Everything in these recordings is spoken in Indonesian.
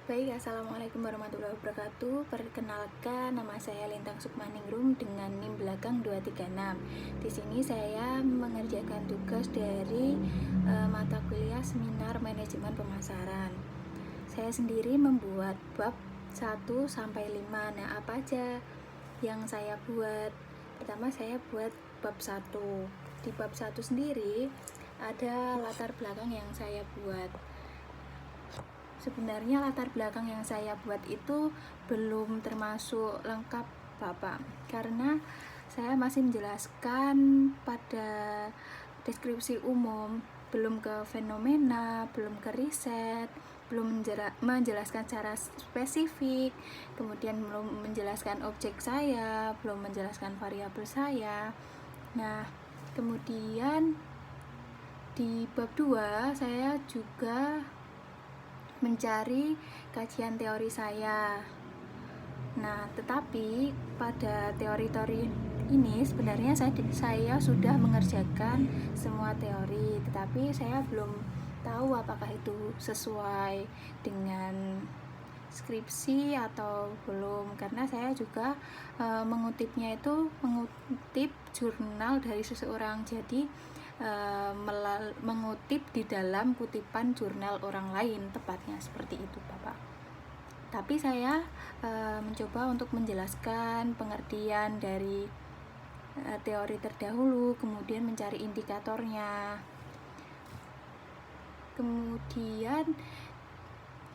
Baik, Assalamualaikum warahmatullahi wabarakatuh. Perkenalkan, nama saya Lintang Sukmaningrum dengan NIM belakang 236. Di sini saya mengerjakan tugas dari mata kuliah Seminar Manajemen Pemasaran. Saya sendiri membuat bab 1 sampai 5. Nah, apa aja yang saya buat? Pertama, saya buat bab 1. Di bab 1 sendiri ada latar belakang yang saya buat. Sebenarnya latar belakang yang saya buat itu belum termasuk lengkap Bapak, karena saya masih menjelaskan pada deskripsi umum, belum ke fenomena, belum ke riset, belum menjelaskan secara spesifik, kemudian belum menjelaskan objek saya, belum menjelaskan variabel saya. Nah, kemudian di bab 2 saya juga mencari kajian teori saya. Nah, tetapi pada teori-teori ini sebenarnya saya sudah mengerjakan semua teori, tetapi saya belum tahu apakah itu sesuai dengan skripsi atau belum, karena saya juga mengutip jurnal dari seseorang, jadi mengutip di dalam kutipan jurnal orang lain, tepatnya seperti itu Bapak. Tapi saya mencoba untuk menjelaskan pengertian dari teori terdahulu, kemudian mencari indikatornya. Kemudian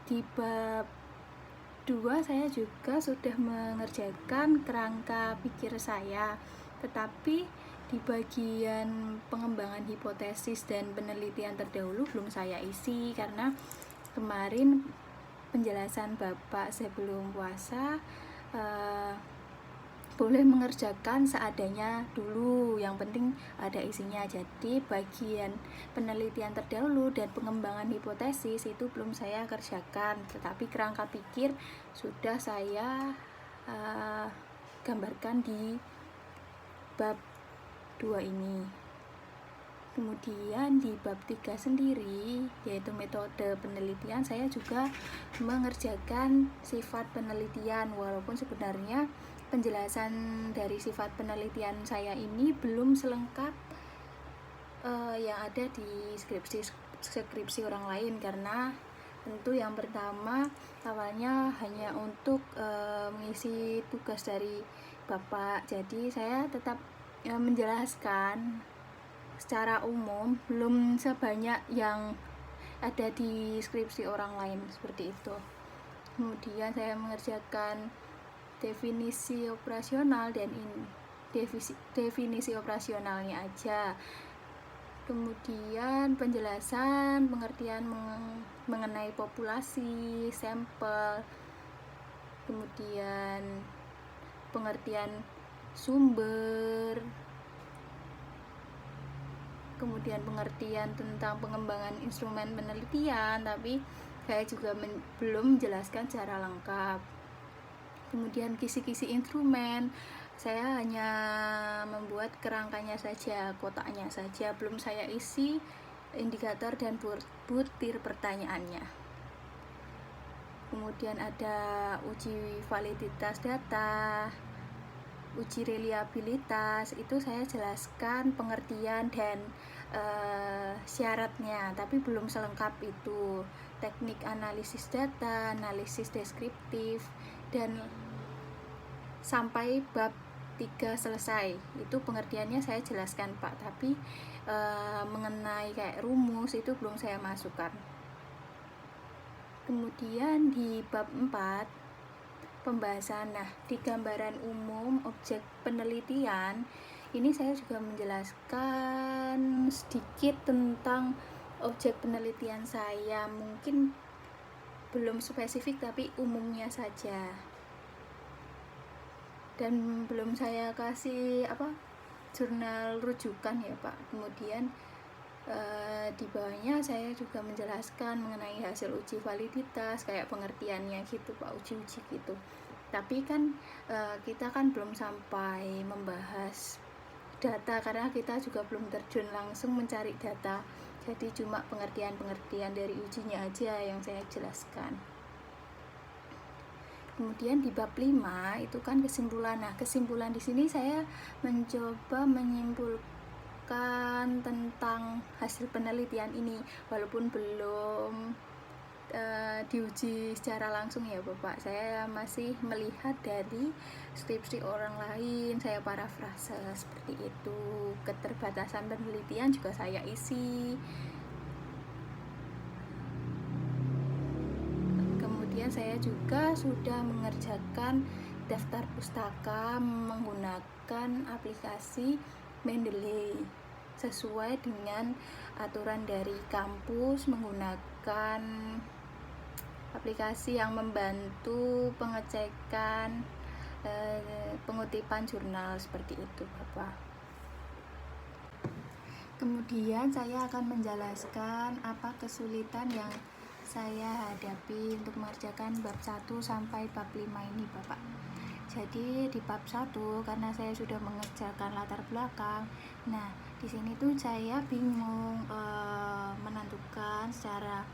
di bab 2 saya juga sudah mengerjakan kerangka pikir saya, tetapi di bagian pengembangan hipotesis dan penelitian terdahulu belum saya isi, karena kemarin penjelasan Bapak sebelum puasa boleh mengerjakan seadanya dulu, yang penting ada isinya. Jadi bagian penelitian terdahulu dan pengembangan hipotesis itu belum saya kerjakan, tetapi kerangka pikir sudah saya gambarkan di bab 2 ini. Kemudian di bab 3 sendiri, yaitu metode penelitian, saya juga mengerjakan sifat penelitian, walaupun sebenarnya penjelasan dari sifat penelitian saya ini belum selengkap yang ada di skripsi orang lain, karena tentu yang pertama awalnya hanya untuk mengisi tugas dari Bapak, jadi saya tetap menjelaskan secara umum, belum sebanyak yang ada di skripsi orang lain, seperti itu. Kemudian saya mengerjakan definisi operasional dan definisi operasionalnya aja. Kemudian penjelasan pengertian mengenai populasi, sampel, kemudian pengertian sumber, kemudian pengertian tentang pengembangan instrumen penelitian, tapi saya juga belum menjelaskan secara lengkap. Kemudian kisi-kisi instrumen, saya hanya membuat kerangkanya saja, kotaknya saja, belum saya isi indikator dan butir pertanyaannya. Kemudian ada uji validitas data, uji reliabilitas, itu saya jelaskan pengertian dan syaratnya, tapi belum selengkap itu. Teknik analisis data, analisis deskriptif, dan sampai bab 3 selesai, itu pengertiannya saya jelaskan Pak, tapi mengenai kayak rumus itu belum saya masukkan. Kemudian di bab 4 pembahasan, nah di gambaran umum objek penelitian ini saya juga menjelaskan sedikit tentang objek penelitian saya, mungkin belum spesifik tapi umumnya saja, dan belum saya kasih jurnal rujukan ya Pak. Kemudian di bawahnya saya juga menjelaskan mengenai hasil uji validitas, kayak pengertiannya gitu Pak, uji-uji gitu. Tapi kan kita kan belum sampai membahas data, karena kita juga belum terjun langsung mencari data, jadi cuma pengertian-pengertian dari ujinya aja yang saya jelaskan. Kemudian di bab 5 itu kan kesimpulan. Nah, kesimpulan di sini saya mencoba menyimpulkan tentang hasil penelitian ini, walaupun belum diuji secara langsung ya Bapak. Saya masih melihat dari skripsi orang lain, saya parafrase seperti itu. Keterbatasan penelitian juga saya isi. Kemudian saya juga sudah mengerjakan daftar pustaka menggunakan aplikasi Mendeley sesuai dengan aturan dari kampus, menggunakan aplikasi yang membantu pengecekan pengutipan jurnal seperti itu Bapak. Kemudian saya akan menjelaskan apa kesulitan yang saya hadapi untuk mengerjakan bab 1 sampai bab 5 ini Bapak. Jadi di bab 1 karena saya sudah mengerjakan latar belakang. Nah, di sini tuh saya bingung menentukan secara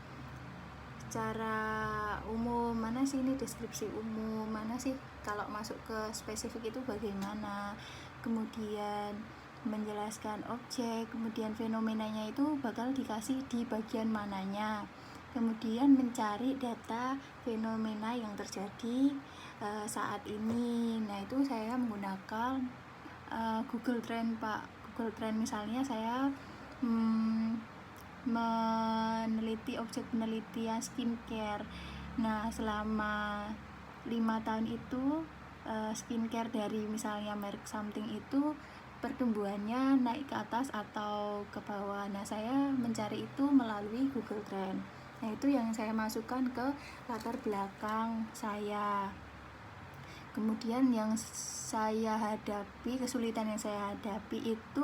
umum mana sih ini deskripsi umum, mana sih kalau masuk ke spesifik itu bagaimana, kemudian menjelaskan objek, kemudian fenomenanya itu bakal dikasih di bagian mananya, kemudian mencari data fenomena yang terjadi saat ini. Nah, itu saya menggunakan Google Trend Pak. Google Trend misalnya saya meneliti objek penelitian skincare. Nah, selama 5 tahun itu skincare dari misalnya merek something itu pertumbuhannya naik ke atas atau ke bawah. Nah, saya mencari itu melalui Google Trend. Nah, itu yang saya masukkan ke latar belakang saya. Kemudian yang saya hadapi, kesulitan yang saya hadapi itu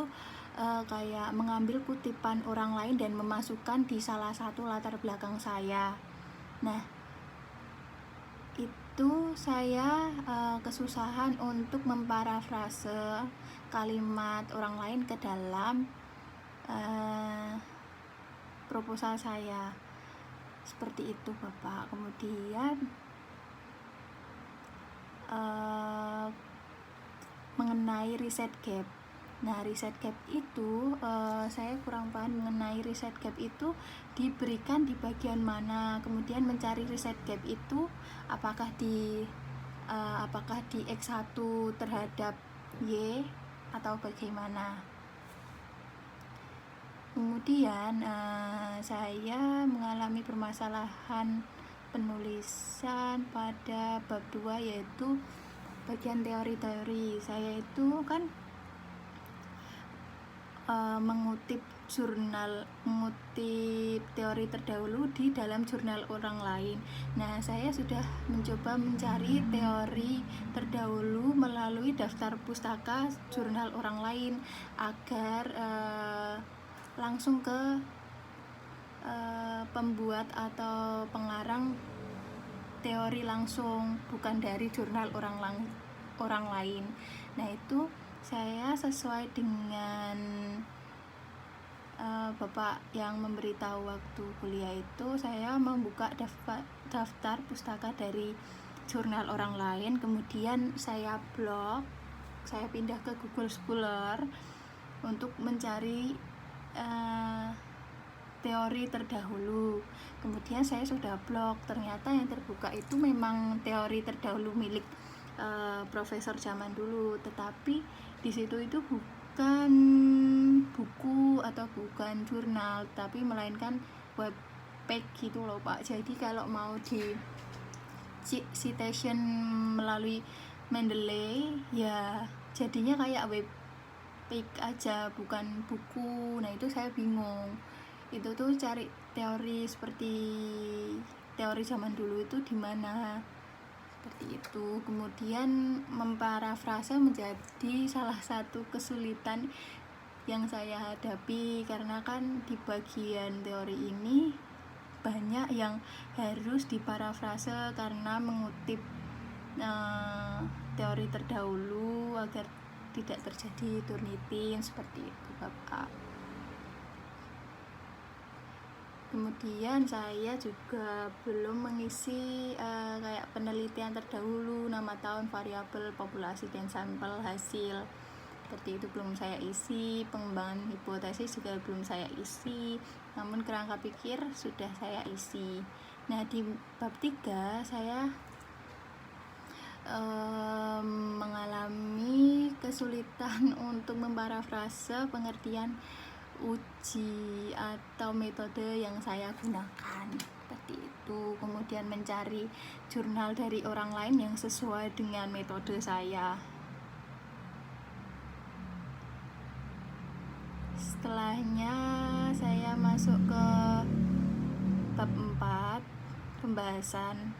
kayak mengambil kutipan orang lain dan memasukkan di salah satu latar belakang saya. Nah, itu saya kesusahan untuk memparafrase kalimat orang lain ke dalam proposal saya. Seperti itu Bapak. Kemudian mengenai riset gap. Nah, riset gap itu saya kurang paham mengenai riset gap itu diberikan di bagian mana. Kemudian mencari riset gap itu apakah di X1 terhadap Y atau bagaimana. Kemudian saya mengalami permasalahan penulisan pada bab 2 yaitu bagian teori-teori. Saya itu kan mengutip teori terdahulu di dalam jurnal orang lain. Nah, saya sudah mencoba mencari teori terdahulu melalui daftar pustaka jurnal orang lain agar langsung ke pembuat atau pengarang teori langsung, bukan dari jurnal orang lain. Nah, itu saya sesuai dengan Bapak yang memberitahu waktu kuliah itu, saya membuka daftar pustaka dari jurnal orang lain, kemudian saya blok, saya pindah ke Google Scholar untuk mencari teori terdahulu. Kemudian saya sudah blok, ternyata yang terbuka itu memang teori terdahulu milik profesor zaman dulu, tetapi di situ itu bukan buku atau bukan jurnal, tapi melainkan web page gitu loh Pak. Jadi kalau mau di citation melalui Mendeley ya jadinya kayak web page aja, bukan buku. Nah, itu saya bingung. Itu tuh cari teori seperti teori zaman dulu itu di mana. Seperti itu. Kemudian memparafrase menjadi salah satu kesulitan yang saya hadapi, karena kan di bagian teori ini banyak yang harus diparafrase karena mengutip teori terdahulu agar tidak terjadi turnitin, seperti itu Bapak. Kemudian saya juga belum mengisi kayak penelitian terdahulu, nama tahun, variabel, populasi, dan sampel hasil. Seperti itu belum saya isi. Pengembangan hipotesis juga belum saya isi, namun kerangka pikir sudah saya isi. Nah, di bab 3 saya mengalami kesulitan untuk memparafrase pengertian uji atau metode yang saya gunakan, seperti itu. Kemudian mencari jurnal dari orang lain yang sesuai dengan metode saya. Setelahnya saya masuk ke bab 4, pembahasan.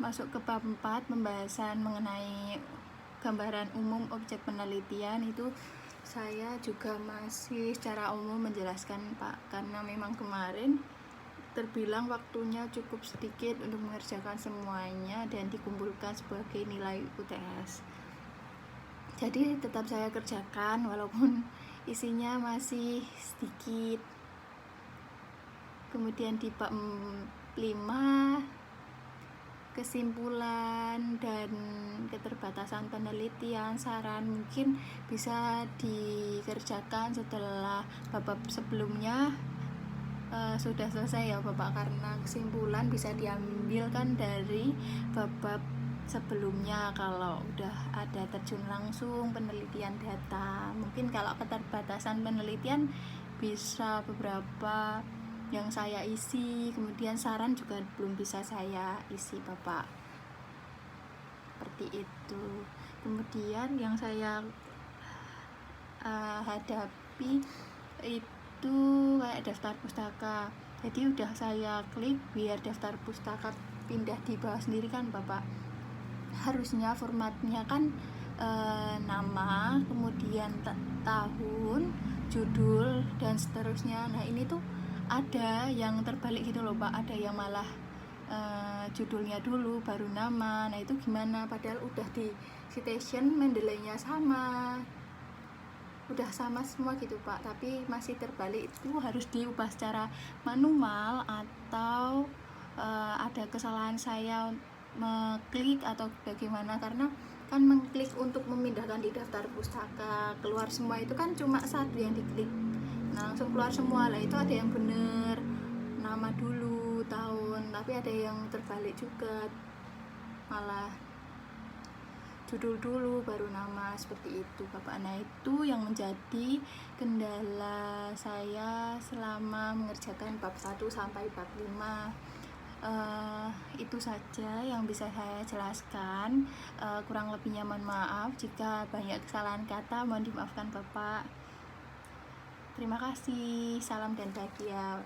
Masuk ke bab 4, pembahasan mengenai gambaran umum objek penelitian. Itu saya juga masih secara umum menjelaskan, Pak, karena memang kemarin terbilang waktunya cukup sedikit untuk mengerjakan semuanya dan dikumpulkan sebagai nilai UTS. Jadi tetap saya kerjakan walaupun isinya masih sedikit. Kemudian di bab 5, kesimpulan dan keterbatasan penelitian, saran mungkin bisa dikerjakan setelah bab sebelumnya sudah selesai ya Bapak, karena kesimpulan bisa diambilkan dari bab sebelumnya kalau udah ada terjun langsung penelitian data. Mungkin kalau keterbatasan penelitian bisa beberapa yang saya isi, kemudian saran juga belum bisa saya isi Bapak, seperti itu. Kemudian yang saya hadapi itu kayak daftar pustaka. Jadi udah saya klik biar daftar pustaka pindah di bawah sendiri kan Bapak. Harusnya formatnya kan nama, kemudian tahun, judul, dan seterusnya. Nah ini tuh ada yang terbalik gitu loh Pak, ada yang malah judulnya dulu baru nama. Nah itu gimana, padahal udah di citation Mendeley-nya sama, udah sama semua gitu Pak, tapi masih terbalik. Itu harus diubah secara manual atau ada kesalahan saya mengklik atau bagaimana, karena kan mengklik untuk memindahkan di daftar pustaka keluar semua itu kan cuma satu yang diklik, nah langsung keluar semua. Lah itu ada yang bener nama dulu tahun, tapi ada yang terbalik juga, malah judul dulu baru nama, seperti itu Bapak. Nah itu yang menjadi kendala saya selama mengerjakan bab 1 sampai bab 5. Itu saja yang bisa saya jelaskan. Kurang lebihnya mohon maaf, jika banyak kesalahan kata mohon dimaafkan Bapak. Terima kasih, salam dan bahagia.